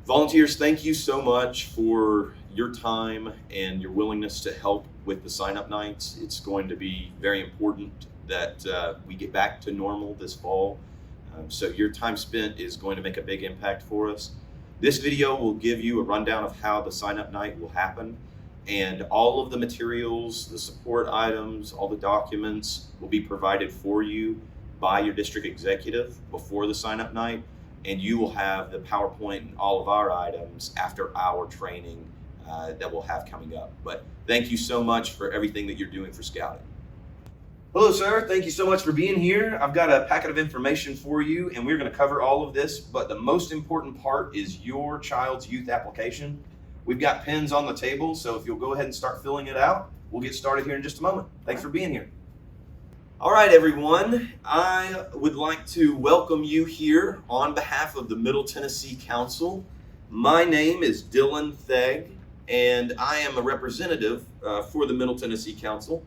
Volunteers, thank you so much for your time and your willingness to help with the sign-up nights. It's going to be very important that we get back to normal this fall. So your time spent is going to make a big impact for us. This video will give you a rundown of how the sign-up night will happen, and all of the materials, the support items, all the documents will be provided for you by your district executive before the sign-up night, and you will have the PowerPoint and all of our items after our training that we'll have coming up. But thank you so much for everything that you're doing for Scouting. Hello, sir. Thank you so much for being here. I've got a packet of information for you, and we're going to cover all of this, but the most important part is your child's youth application. We've got pens on the table, so if you'll go ahead and start filling it out, we'll get started here in just a moment. Thanks for being here. All right, everyone. I would like to welcome you here on behalf of the Middle Tennessee Council. My name is Dylan Thegg, and I am a representative for the Middle Tennessee Council.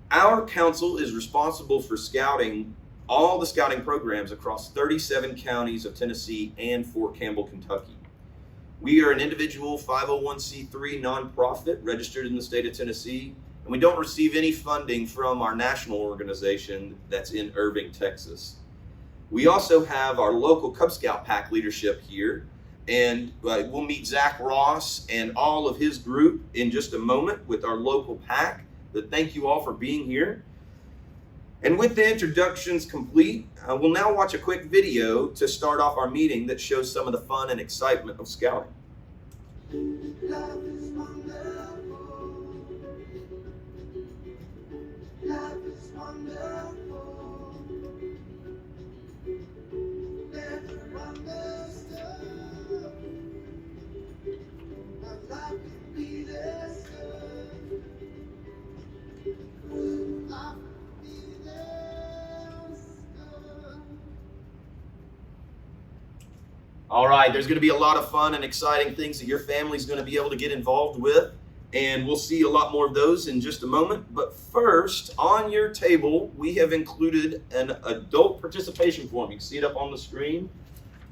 Our council is responsible for scouting all the scouting programs across 37 counties of Tennessee and Fort Campbell, Kentucky. We are an individual 501c3 nonprofit registered in the state of Tennessee, and we don't receive any funding from our national organization that's in Irving, Texas. We also have our local Cub Scout pack leadership here, and we'll meet Zach Ross and all of his group in just a moment with our local pack. But thank you all for being here. And with the introductions complete, we'll now watch a quick video to start off our meeting that shows some of the fun and excitement of scouting. Love is wonderful. Love is wonderful. Never understood. But life can be this good. Life can be this good. All right, there's going to be a lot of fun and exciting things that your family's going to be able to get involved with, and we'll see a lot more of those in just a moment. But first, on your table, we have included an adult participation form. You can see it up on the screen.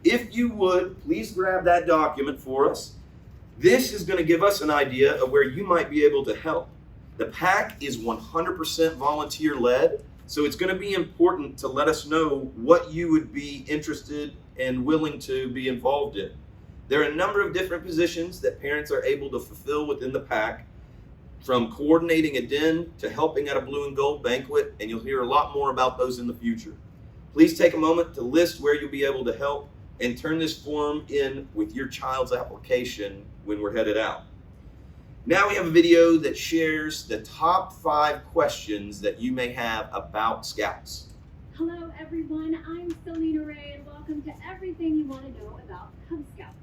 If you would, please grab that document for us. This is going to give us an idea of where you might be able to help. The pack is 100% volunteer-led, so it's going to be important to let us know what you would be interested and willing to be involved in. There are a number of different positions that parents are able to fulfill within the pack, from coordinating a den to helping at a blue and gold banquet, and you'll hear a lot more about those in the future. Please take a moment to list where you'll be able to help and turn this form in with your child's application when we're headed out. Now we have a video that shares the top 5 questions that you may have about Scouts. Hello everyone, I'm Selena Ray and welcome to everything you want to know about Cub Scouts.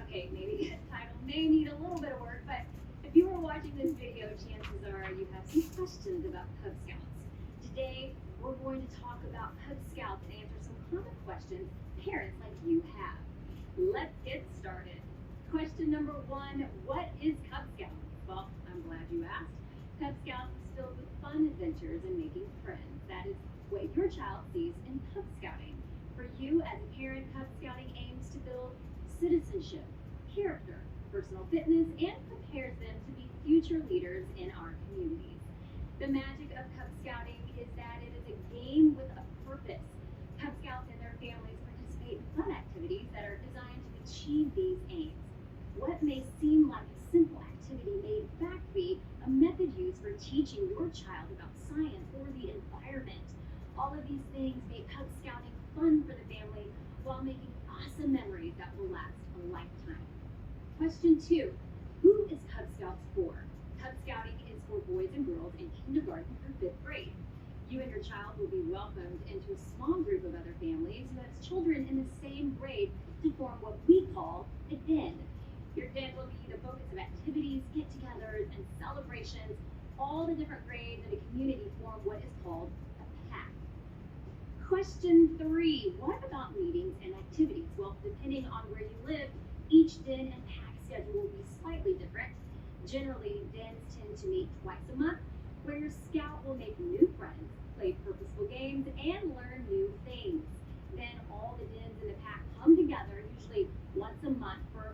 Okay, maybe the title may need a little bit of work, but if you were watching this video, chances are you have some questions about Cub Scouts. Today, we're going to talk about Cub Scouts and answer some common questions parents like you have. Let's get started. Question number 1, what is Cub Scouts? Well, I'm glad you asked. Cub Scouts is filled with fun adventures and making friends. That is what your child sees in Cub Scouting. For you as a parent, Cub Scouting aims to build citizenship, character, personal fitness, and prepares them to be future leaders in our communities. The magic of Cub Scouting is that it is a game with a purpose. Cub Scouts and their families participate in fun activities that are designed to achieve these aims. What may seem like a simple activity may in fact be a method used for teaching your child about science or the environment. All of these things make Cub Scouting fun for the family while making awesome memories that will last a lifetime. Question 2, who is Cub Scouts for? Cub Scouting is for boys and girls in kindergarten through 5th grade. You and your child will be welcomed into a small group of other families who have children in the same grade to form what we call a den. Your den will be the focus of activities, get-togethers, and celebrations. All the different grades in a community form what is called a pack. Question 3, what about meetings and activities? Well, depending on where you live, each den and pack schedule will be slightly different. Generally, dens tend to meet twice a month, where your scout will make new friends, play purposeful games, and learn new things. Then all the dens in the pack come together, usually once a month, for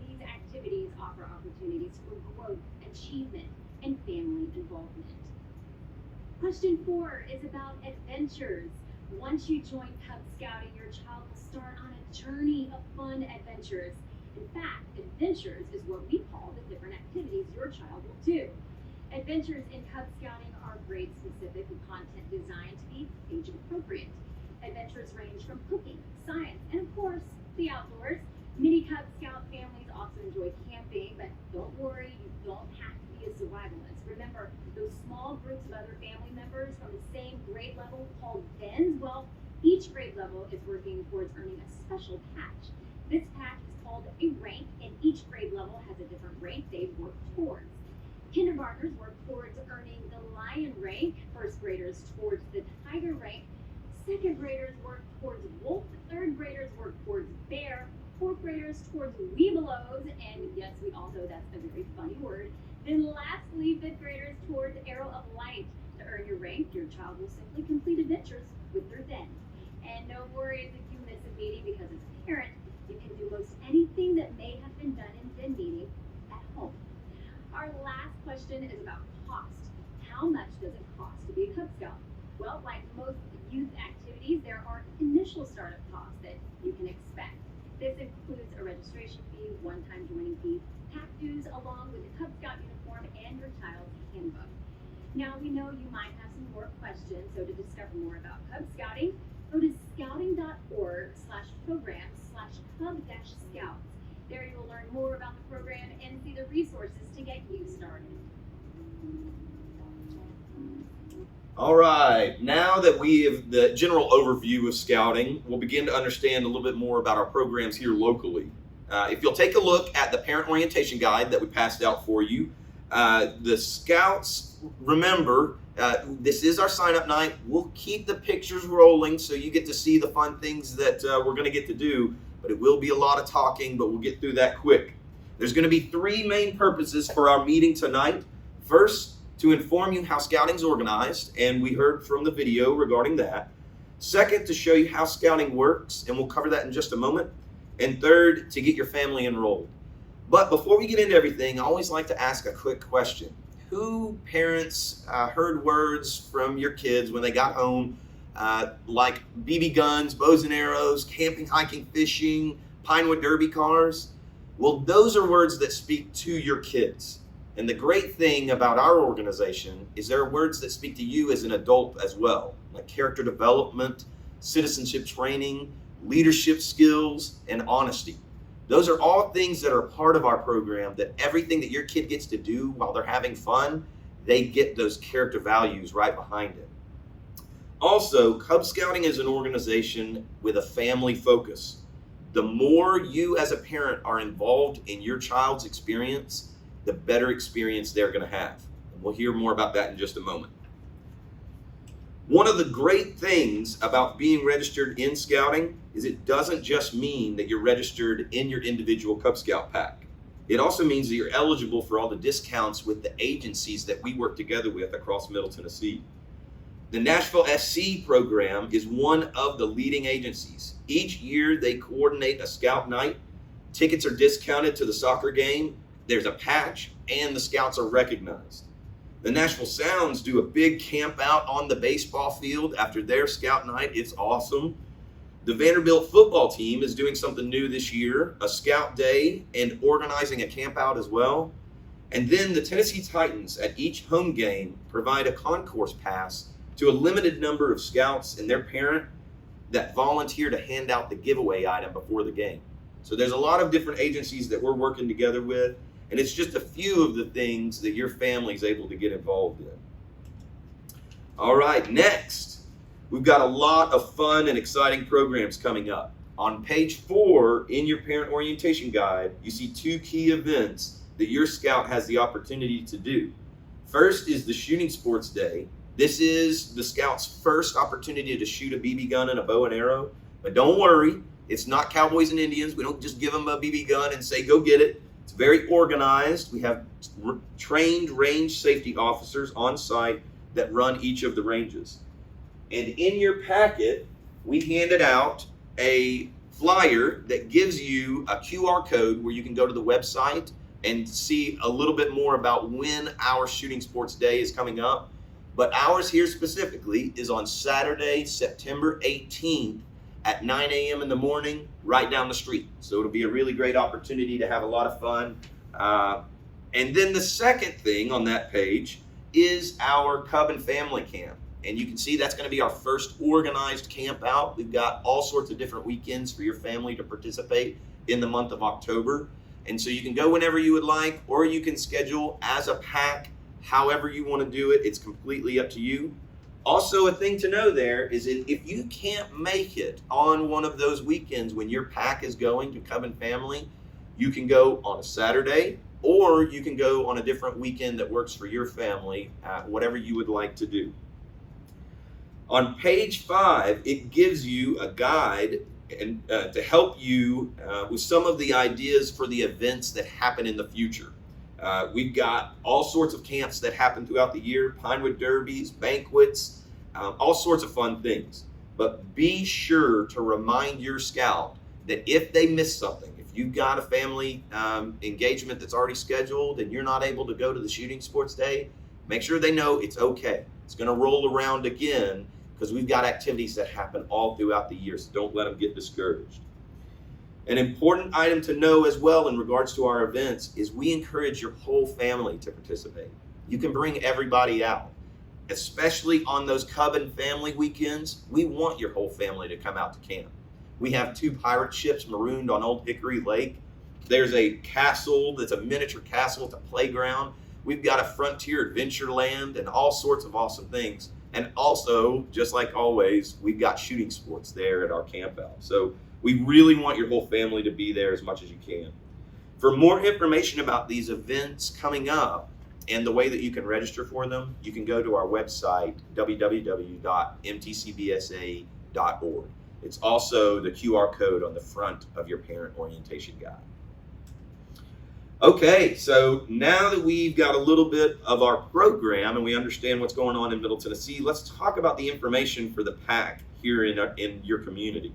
these activities offer opportunities for growth, achievement, and family involvement. Question 4 is about adventures. Once you join Cub Scouting, your child will start on a journey of fun adventures. In fact, adventures is what we call the different activities your child will do. Adventures in Cub Scouting are grade-specific and content designed to be age-appropriate. Adventures range from cooking, science, and of course, the outdoors. Many Cub Scout families also enjoy camping, but don't worry, you don't have to be a survivalist. Remember, those small groups of other family members from the same grade level called dens? Well, each grade level is working towards earning a special patch. This patch is called a rank, and each grade level has a different rank they work towards. Kindergartners work towards earning the lion rank, first graders towards the tiger rank, second graders work towards wolf, third graders work towards bear, fourth graders towards webelos, and yes, we all know that's a very funny word. Then lastly, fifth graders towards arrow of light. To earn your rank, your child will simply complete adventures with their den. And no worries if you miss a meeting, because as a parent, you can do most anything that may have been done in den meeting at home. Our last question is about cost. How much does it cost to be a Cub Scout? Well, like most youth activities, there are initial startup costs that you can expect. This includes a registration fee, one-time joining fee, pack dues, along with the Cub Scout uniform and your child's handbook. Now, we know you might have some more questions, so to discover more about Cub Scouting, go to scouting.org/program/Cub-Scouts. There you will learn more about the program and see the resources to get you started. All right, now that we have the general overview of scouting, we'll begin to understand a little bit more about our programs here locally. If you'll take a look at the parent orientation guide that we passed out for you, the scouts, remember, this is our sign-up night. We'll keep the pictures rolling so you get to see the fun things that we're going to get to do, but it will be a lot of talking, but we'll get through that quick. There's going to be 3 main purposes for our meeting tonight. First, to inform you how scouting's organized, and we heard from the video regarding that. Second, to show you how scouting works, and we'll cover that in just a moment. And third, to get your family enrolled. But before we get into everything, I always like to ask a quick question. Who parents heard words from your kids when they got home, like BB guns, bows and arrows, camping, hiking, fishing, Pinewood Derby cars? Well, those are words that speak to your kids. And the great thing about our organization is there are words that speak to you as an adult as well, like character development, citizenship training, leadership skills, and honesty. Those are all things that are part of our program, that everything that your kid gets to do while they're having fun, they get those character values right behind it. Also, Cub Scouting is an organization with a family focus. The more you as a parent are involved in your child's experience, the better experience they're going to have. And we'll hear more about that in just a moment. One of the great things about being registered in scouting is it doesn't just mean that you're registered in your individual Cub Scout pack. It also means that you're eligible for all the discounts with the agencies that we work together with across Middle Tennessee. The Nashville SC program is one of the leading agencies. Each year they coordinate a scout night. Tickets are discounted to the soccer game. There's a patch, and the scouts are recognized. The Nashville Sounds do a big camp out on the baseball field after their scout night. It's awesome. The Vanderbilt football team is doing something new this year, a scout day, and organizing a camp out as well. And then the Tennessee Titans at each home game provide a concourse pass to a limited number of scouts and their parent that volunteer to hand out the giveaway item before the game. So there's a lot of different agencies that we're working together with, and it's just a few of the things that your family is able to get involved in. All right, next, we've got a lot of fun and exciting programs coming up. On page 4 in your parent orientation guide, you see 2 key events that your scout has the opportunity to do. First is the Shooting Sports Day. This is the scout's first opportunity to shoot a BB gun and a bow and arrow. But don't worry, it's not cowboys and Indians. We don't just give them a BB gun and say, go get it. It's very organized. We have trained range safety officers on site that run each of the ranges. And in your packet, we handed out a flyer that gives you a QR code where you can go to the website and see a little bit more about when our Shooting Sports Day is coming up. But ours here specifically is on Saturday, September 18th at 9 a.m. in the morning, right down the street. So it'll be a really great opportunity to have a lot of fun. And then the second thing on that page is our Cub and Family Camp. And you can see that's going to be our first organized camp out. We've got all sorts of different weekends for your family to participate in the month of October. And so you can go whenever you would like, or you can schedule as a pack, however you want to do it. It's completely up to you. Also, a thing to know there is that if you can't make it on one of those weekends when your pack is going to Cub and Family, you can go on a Saturday, or you can go on a different weekend that works for your family, whatever you would like to do. On page 5, it gives you a guide and to help you with some of the ideas for the events that happen in the future. We've got all sorts of camps that happen throughout the year, Pinewood Derbies, banquets, all sorts of fun things. But be sure to remind your scout that if they miss something, if you've got a family engagement that's already scheduled and you're not able to go to the Shooting Sports Day, make sure they know it's okay. It's going to roll around again, because we've got activities that happen all throughout the year, so don't let them get discouraged. An important item to know as well in regards to our events is we encourage your whole family to participate. You can bring everybody out, especially on those Cub and Family weekends. We want your whole family to come out to camp. We have 2 pirate ships marooned on Old Hickory Lake. There's a castle that's a miniature castle, it's a playground. We've got a frontier adventure land and all sorts of awesome things. And also, just like always, we've got shooting sports there at our camp out. So we really want your whole family to be there as much as you can. For more information about these events coming up and the way that you can register for them, you can go to our website, www.mtcbsa.org. It's also the QR code on the front of your parent orientation guide. Okay, so now that we've got a little bit of our program and we understand what's going on in Middle Tennessee, let's talk about the information for the pack here in your community.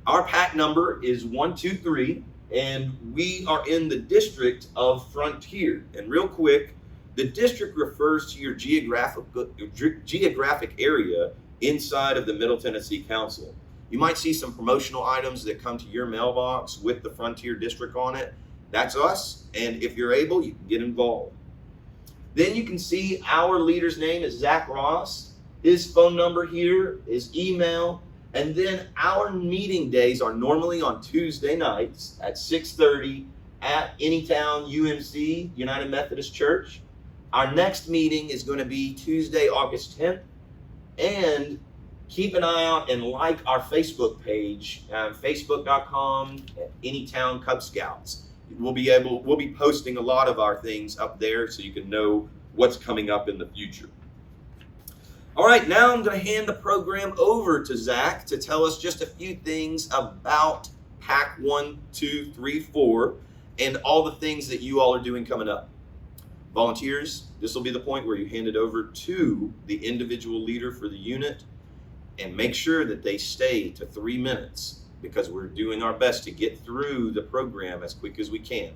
Our pack number is 123, and we are in the district of Frontier. And real quick, the district refers to your geographic area inside of the Middle Tennessee Council. You might see some promotional items that come to your mailbox with the Frontier District on it. That's us, and if you're able, you can get involved. Then you can see our leader's name is Zach Ross. His phone number here, his email, and then our meeting days are normally on Tuesday nights at 6:30 at Anytown UMC, United Methodist Church. Our next meeting is going to be Tuesday, August 10th, and keep an eye out and like our Facebook page, facebook.com Anytown Cub Scouts. We'll be posting a lot of our things up there so you can know what's coming up in the future. All right, now I'm going to hand the program over to Zach to tell us just a few things about Pack 1, 2, 3, 4 and all the things that you all are doing coming up. Volunteers, this will be the point where you hand it over to the individual leader for the unit, and make sure that they stay to 3 minutes, because we're doing our best to get through the program as quick as we can.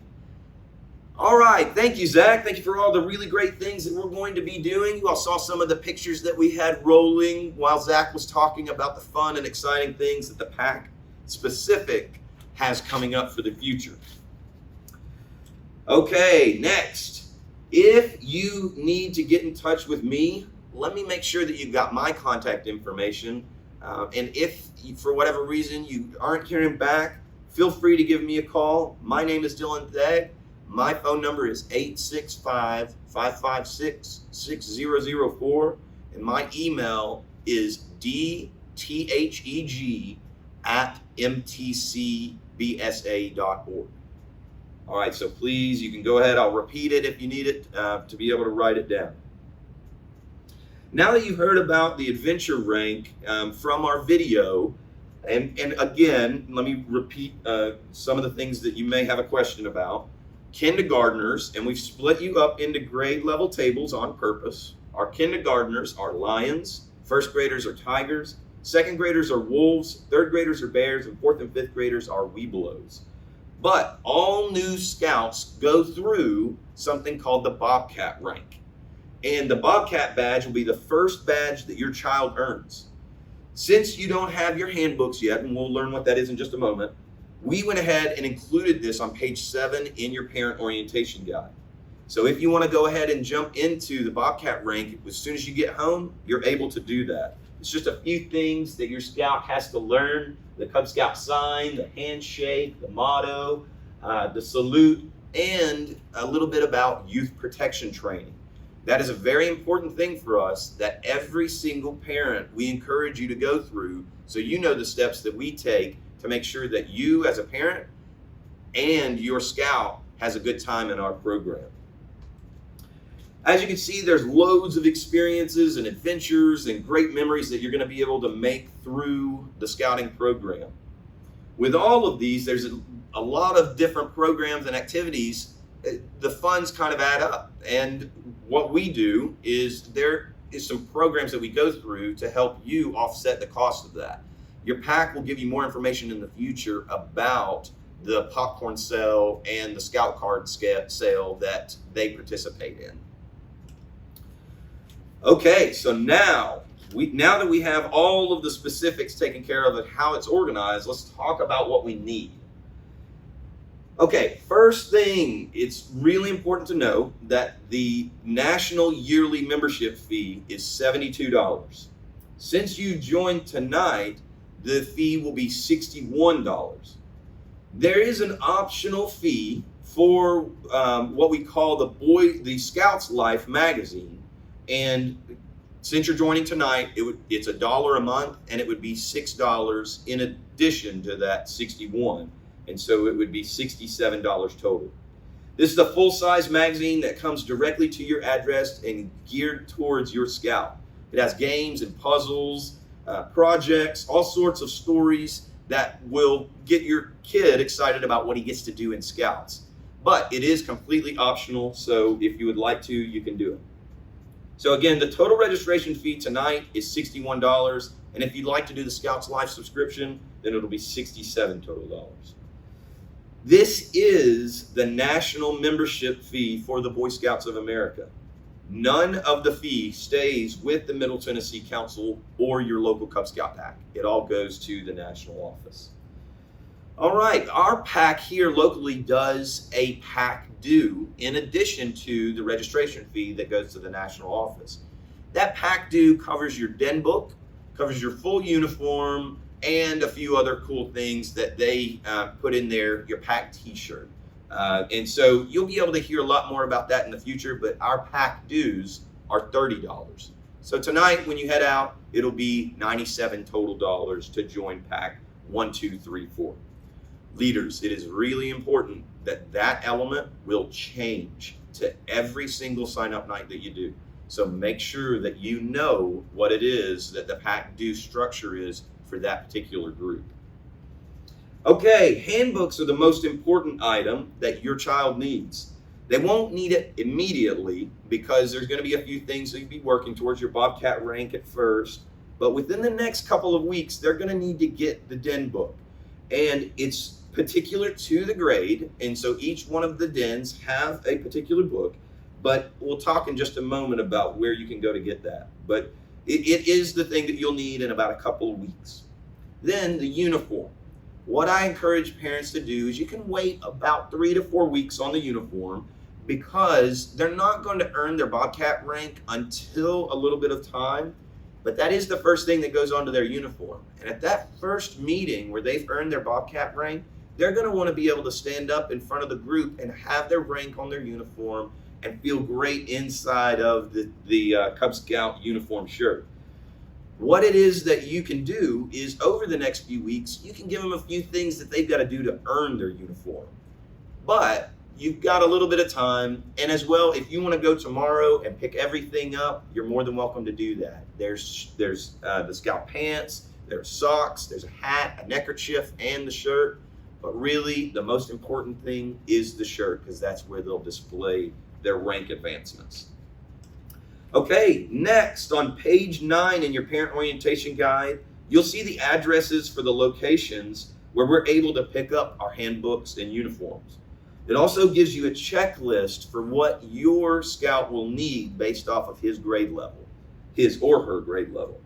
All right, thank you, Zach. Thank you for all the really great things that we're going to be doing. You all saw some of the pictures that we had rolling while Zach was talking about the fun and exciting things that the Pack Specific has coming up for the future. Okay, next. If you need to get in touch with me, let me make sure that you've got my contact information. And if for whatever reason you aren't hearing back, feel free to give me a call. My name is Dylan Thegg. My phone number is 865-556-6004. And my email is dtheg@mtcbsa.org. All right, so please, you can go ahead. I'll repeat it if you need it to be able to write it down. Now that you've heard about the adventure rank from our video, and again, let me repeat some of the things that you may have a question about. Kindergartners, and we've split you up into grade level tables on purpose. Our kindergartners are lions, first graders are tigers, Second graders are wolves, third graders are bears, and fourth and fifth graders are webelos. But all new scouts go through something called the Bobcat Rank. And the Bobcat badge will be the first badge that your child earns. Since you don't have your handbooks yet, and we'll learn what that is in just a moment, we went ahead and included this on page 7 in your parent orientation guide. So if you want to go ahead and jump into the Bobcat Rank, as soon as you get home, you're able to do that. It's just a few things that your scout has to learn: the Cub Scout sign, the handshake, the motto, the salute, and a little bit about youth protection training. That is a very important thing for us that every single parent, we encourage you to go through, so you know the steps that we take to make sure that you as a parent and your scout has a good time in our program. As you can see, there's loads of experiences and adventures and great memories that you're going to be able to make through the scouting program. With all of these, there's a lot of different programs and activities. The funds kind of add up. And what we do is there is some programs that we go through to help you offset the cost of that. Your pack will give you more information in the future about the popcorn sale and the scout card sale that they participate in. Okay, so now that we have all of the specifics taken care of and how it's organized, let's talk about what we need. Okay, first thing, it's really important to know that the national yearly membership fee is $72. Since you joined tonight, the fee will be $61. There is an optional fee for what we call the Scouts Life magazine. And since you're joining tonight, it's $1 a month, and it would be $6 in addition to that $61. And so it would be $67 total. This is a full-size magazine that comes directly to your address and geared towards your scout. It has games and puzzles, projects, all sorts of stories that will get your kid excited about what he gets to do in Scouts. But it is completely optional, so if you would like to, you can do it. So again, the total registration fee tonight is $61, and if you'd like to do the Scouts Life subscription, then it'll be $67 total. This is the national membership fee for the Boy Scouts of America. None of the fee stays with the Middle Tennessee Council or your local Cub Scout pack. It all goes to the national office. All right, our pack here locally does a pack due in addition to the registration fee that goes to the national office. That pack due covers your den book, covers your full uniform, and a few other cool things that they put in there, your pack t-shirt. And so you'll be able to hear a lot more about that in the future, but our pack dues are $30. So tonight when you head out, it'll be $97 total to join pack 1, 2, 3, 4. Leaders, it is really important that that element will change to every single sign-up night that you do. So make sure that you know what it is that the pack due structure is for that particular group. Okay, handbooks are the most important item that your child needs. They won't need it immediately because there's going to be a few things that you'll be working towards your Bobcat Rank at first, but within the next couple of weeks, they're going to need to get the den book. And it's particular to the grade, and so each one of the dens have a particular book, but we'll talk in just a moment about where you can go to get that. But it is the thing that you'll need in about a couple of weeks. Then the uniform. What I encourage parents to do is you can wait about 3 to 4 weeks on the uniform because they're not going to earn their Bobcat Rank until a little bit of time. But that is the first thing that goes onto their uniform. And at that first meeting where they've earned their Bobcat Rank, they're going to want to be able to stand up in front of the group and have their rank on their uniform and feel great inside of the Cub Scout uniform shirt. What it is that you can do is over the next few weeks, you can give them a few things that they've got to do to earn their uniform. But you've got a little bit of time, and as well, if you want to go tomorrow and pick everything up, you're more than welcome to do that. There's the Scout pants, there's socks, there's a hat, a neckerchief, and the shirt. But really, the most important thing is the shirt because that's where they'll display their rank advancements. Okay, next on page 9 in your parent orientation guide, You'll see the addresses for the locations where we're able to pick up our handbooks and uniforms. It also gives you a checklist for what your scout will need based off of his grade level, his or her grade level.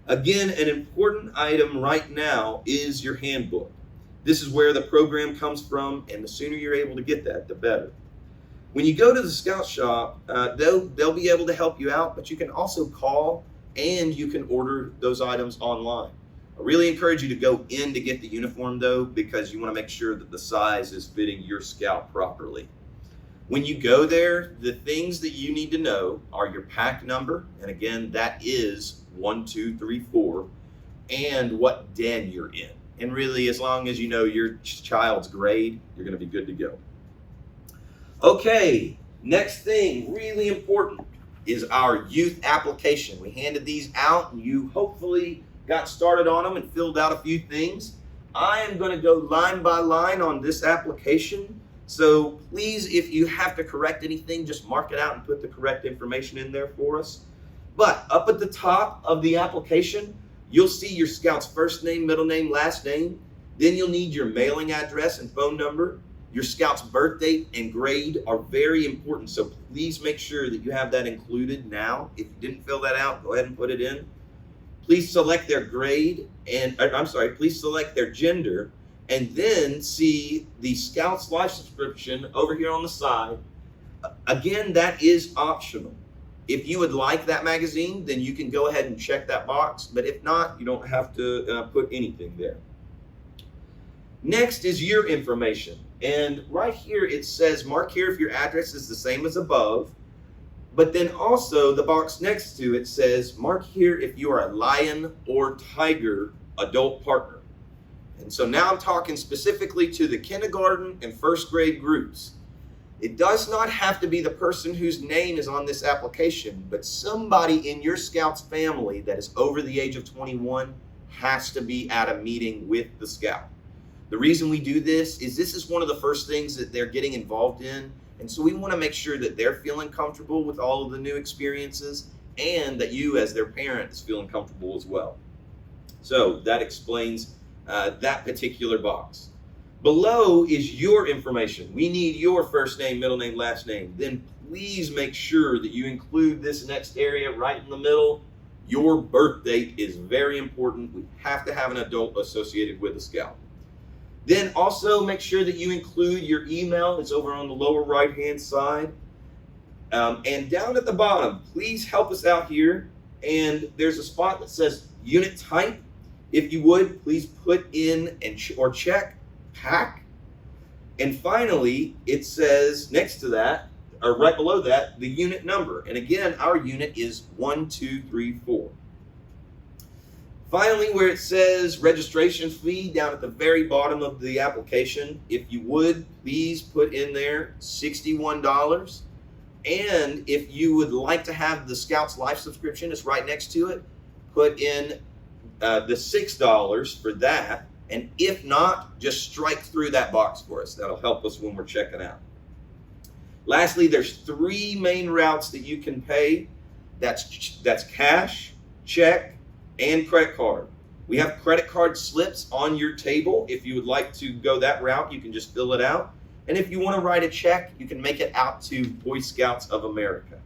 Again, an important item right now is your handbook. This is where the program comes from, and the sooner you're able to get that, the better. When you go to the scout shop, they'll be able to help you out, but you can also call and you can order those items online. I really encourage you to go in to get the uniform though, because you want to make sure that the size is fitting your scout properly. When you go there, the things that you need to know are your pack number, and again, that is 1234, and what den you're in. And really, as long as you know your child's grade, you're going to be good to go. Okay, next thing, really important, is our youth application. We handed these out, and you hopefully got started on them and filled out a few things. I am going to go line by line on this application. So please, if you have to correct anything, just mark it out and put the correct information in there for us. But up at the top of the application, you'll see your scout's first name, middle name, last name. Then you'll need your mailing address and phone number. Your scout's birth date and grade are very important, so please make sure that you have that included now. If you didn't fill that out, go ahead and put it in. Please select their grade and, please select their gender, and then see the Scout's Life subscription over here on the side. Again, that is optional. If you would like that magazine, then you can go ahead and check that box, but if not, you don't have to put anything there. Next is your information. And right here it says, mark here if your address is the same as above. But then also the box next to it says, mark here if you are a lion or tiger adult partner. And so now I'm talking specifically to the kindergarten and first grade groups. It does not have to be the person whose name is on this application, but somebody in your Scout's family that is over the age of 21 has to be at a meeting with the Scout. The reason we do this is one of the first things that they're getting involved in, and so we want to make sure that they're feeling comfortable with all of the new experiences and that you as their parent is feeling comfortable as well. So that explains that particular box. Below is your information. We need your first name, middle name, last name. Then please make sure that you include this next area right in the middle. Your birth date is very important. We have to have an adult associated with a Scout. Then also make sure that you include your email. It's over on the lower right-hand side. And down at the bottom, please help us out here. And there's a spot that says unit type. If you would, please put in or check pack. And finally, it says next to that, or right below that, the unit number. And again, our unit is 1234. Finally, where it says registration fee down at the very bottom of the application, if you would, please put in there $61. And if you would like to have the Scout's Life subscription, it's right next to it, put in the $6 for that. And if not, just strike through that box for us. That'll help us when we're checking out. Lastly, there's 3 main routes that you can pay. That's cash, check, and credit card. We have credit card slips on your table. If you would like to go that route, you can just fill it out. And if you want to write a check, you can make it out to Boy Scouts of America.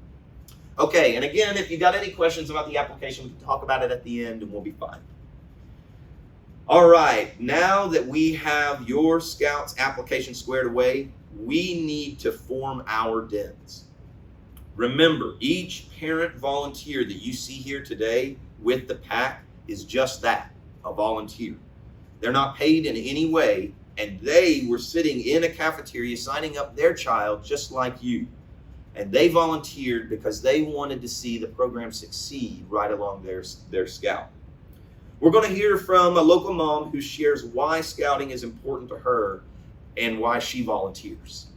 Okay, and again, if you got any questions about the application, we can talk about it at the end and we'll be fine. All right, now that we have your Scouts application squared away, we need to form our dens. Remember, each parent volunteer that you see here today with the pack is just that, a volunteer. They're not paid in any way, and they were sitting in a cafeteria signing up their child just like you. And they volunteered because they wanted to see the program succeed right along their Scout. We're going to hear from a local mom who shares why Scouting is important to her and why she volunteers.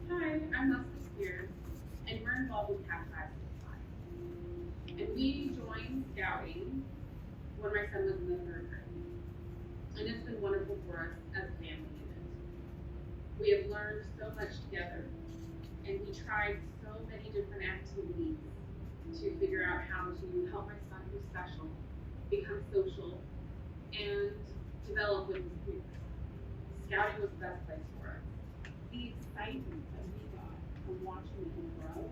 Hi, I'm Leslie Spears, and we're involved with Cat 565. And we joined Scouting when my son was in the 3rd grade. And it's been wonderful for us as a family unit. We have learned so much together, and we tried so many different activities to figure out how to help my son who's special become social and develop with his peers. Scouting was the best place for us. The excitement that we got from watching him grow,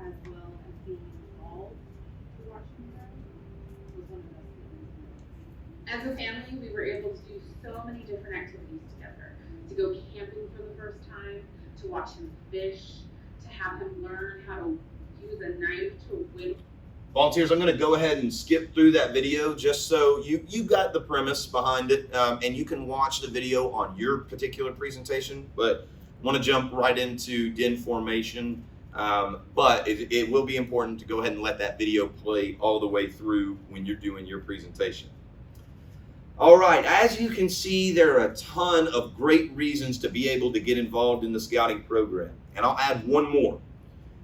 as well as being involved to watching him grow, was one of the best things. As a family, we were able to do so many different activities together. To go camping for the first time, to watch him fish, to have him learn how to use a knife to whittle. Volunteers, I'm going to go ahead and skip through that video just so you got the premise behind it, and you can watch the video on your particular presentation, but I want to jump right into den formation, but it will be important to go ahead and let that video play all the way through when you're doing your presentation. All right, as you can see, there are a ton of great reasons to be able to get involved in the scouting program, and I'll add one more.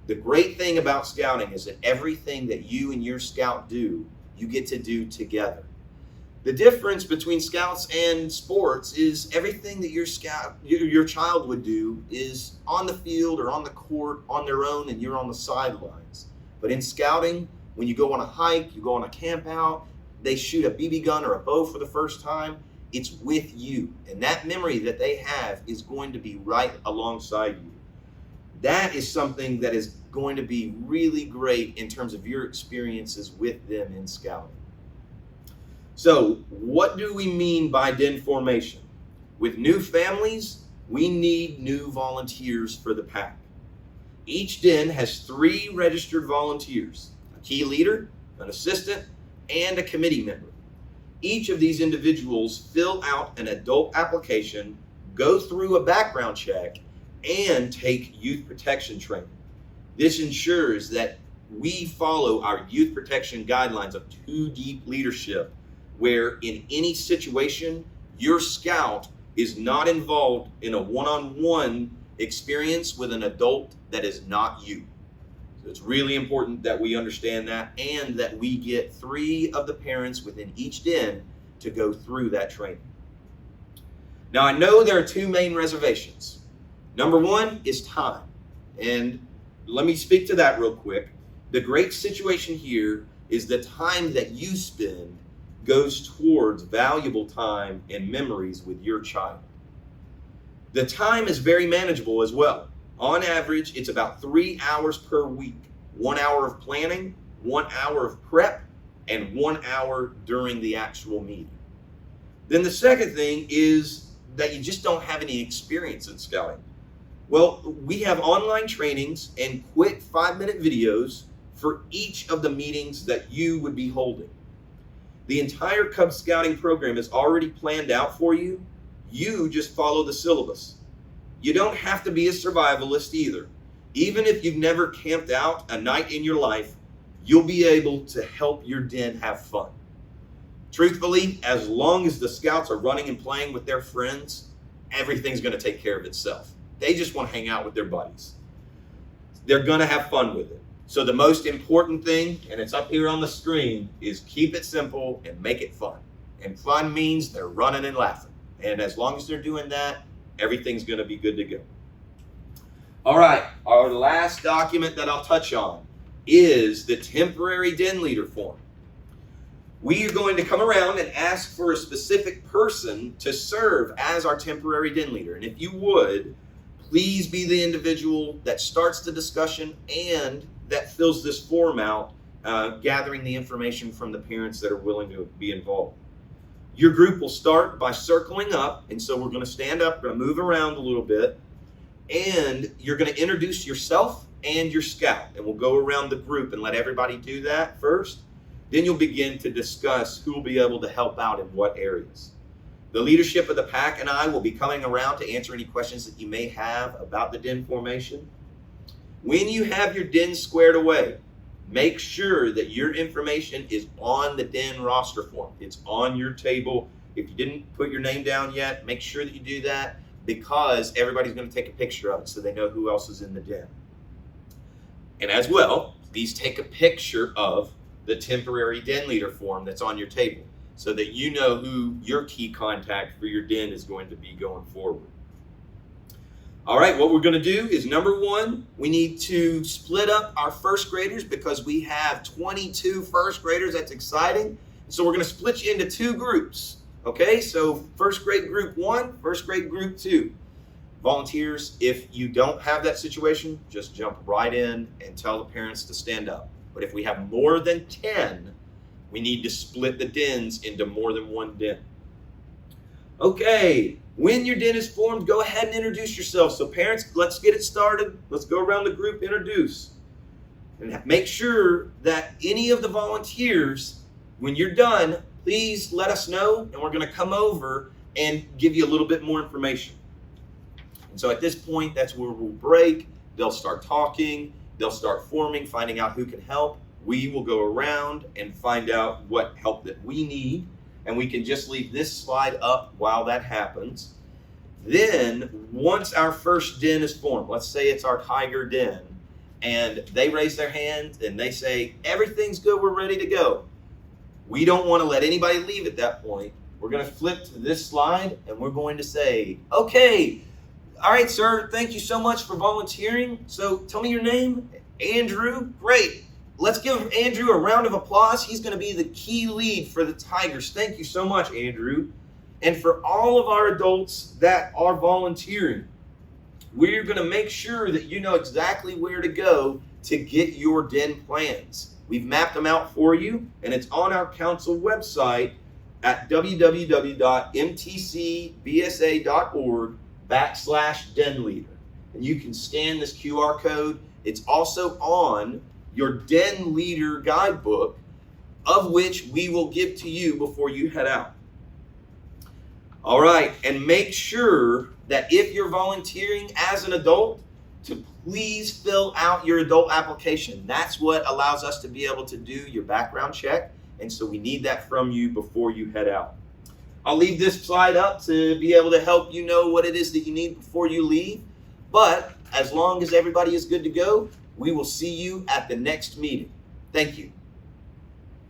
The great thing about scouting is that everything that you and your scout do, you get to do together. The difference between scouts and sports is everything that your child would do is on the field or on the court on their own, and you're on the sidelines. But in scouting, when you go on a hike, you go on a camp out, they shoot a BB gun or a bow for the first time, it's with you. And that memory that they have is going to be right alongside you. That is something that is going to be really great in terms of your experiences with them in scouting. So, what do we mean by den formation? With new families, we need new volunteers for the pack. Each den has 3 registered volunteers, a key leader, an assistant, and a committee member. Each of these individuals fill out an adult application, go through a background check, and take youth protection training. This ensures that we follow our youth protection guidelines of 2 deep leadership, where in any situation, your scout is not involved in a one-on-one experience with an adult that is not you. So it's really important that we understand that, and that we get 3 of the parents within each den to go through that training. Now, I know there are 2 main reservations. Number 1 is time. And let me speak to that real quick. The great situation here is the time that you spend goes towards valuable time and memories with your child. The time is very manageable as well. On average, it's about 3 hours per week. 1 hour of planning, 1 hour of prep, and 1 hour during the actual meeting. Then the second thing is that you just don't have any experience in scouting. Well, we have online trainings and quick 5-minute videos for each of the meetings that you would be holding. The entire Cub Scouting program is already planned out for you. You just follow the syllabus. You don't have to be a survivalist either. Even if you've never camped out a night in your life, you'll be able to help your den have fun. Truthfully, as long as the scouts are running and playing with their friends, everything's going to take care of itself. They just want to hang out with their buddies. They're going to have fun with it. So the most important thing, and it's up here on the screen, is keep it simple and make it fun. And fun means they're running and laughing. And as long as they're doing that, everything's going to be good to go. All right, our last document that I'll touch on is the temporary den leader form. We are going to come around and ask for a specific person to serve as our temporary den leader. And if you would, please be the individual that starts the discussion and that fills this form out, gathering the information from the parents that are willing to be involved. Your group will start by circling up, and so we're going to stand up, we're going to move around a little bit, and you're going to introduce yourself and your scout, and we'll go around the group and let everybody do that first. Then you'll begin to discuss who will be able to help out in what areas. The leadership of the pack and I will be coming around to answer any questions that you may have about the den formation. When you have your den squared away, make sure that your information is on the den roster form. It's on your table. If you didn't put your name down yet, make sure that you do that, because everybody's going to take a picture of it so they know who else is in the den. And as well, please take a picture of the temporary den leader form that's on your table so that you know who your key contact for your den is going to be going forward. All right, what we're going to do is number one, we need to split up our first graders because we have 22 first graders. That's exciting. So we're going to split you into two groups. Okay, so first grade group 1, first grade group 2. Volunteers, if you don't have that situation, just jump right in and tell the parents to stand up. But if we have more than 10, we need to split the dens into more than one den. Okay, when your den is formed, go ahead and introduce yourself. So parents, let's get it started. Let's go around the group, introduce. And make sure that any of the volunteers, when you're done, please let us know, and we're going to come over and give you a little bit more information. And so at this point, that's where we'll break. They'll start talking. They'll start forming, finding out who can help. We will go around and find out what help that we need. And we can just leave this slide up while that happens. Then, once our first den is formed, let's say it's our tiger den, and they raise their hand and they say, everything's good, we're ready to go. We don't want to let anybody leave at that point. We're going to flip to this slide and we're going to say, okay, all right, sir, thank you so much for volunteering. So tell me your name. Andrew. Great. Let's give Andrew a round of applause. He's going to be the key lead for the Tigers. Thank you so much, Andrew. And for all of our adults that are volunteering, we're going to make sure that you know exactly where to go to get your den plans. We've mapped them out for you, and it's on our council website at www.mtcbsa.org/den leader. And you can scan this QR code. It's also on your den leader guidebook, of which we will give to you before you head out. All right, and make sure that if you're volunteering as an adult, to please fill out your adult application. That's what allows us to be able to do your background check, and so we need that from you before you head out. I'll leave this slide up to be able to help you know what it is that you need before you leave, but as long as everybody is good to go, we will see you at the next meeting. Thank you.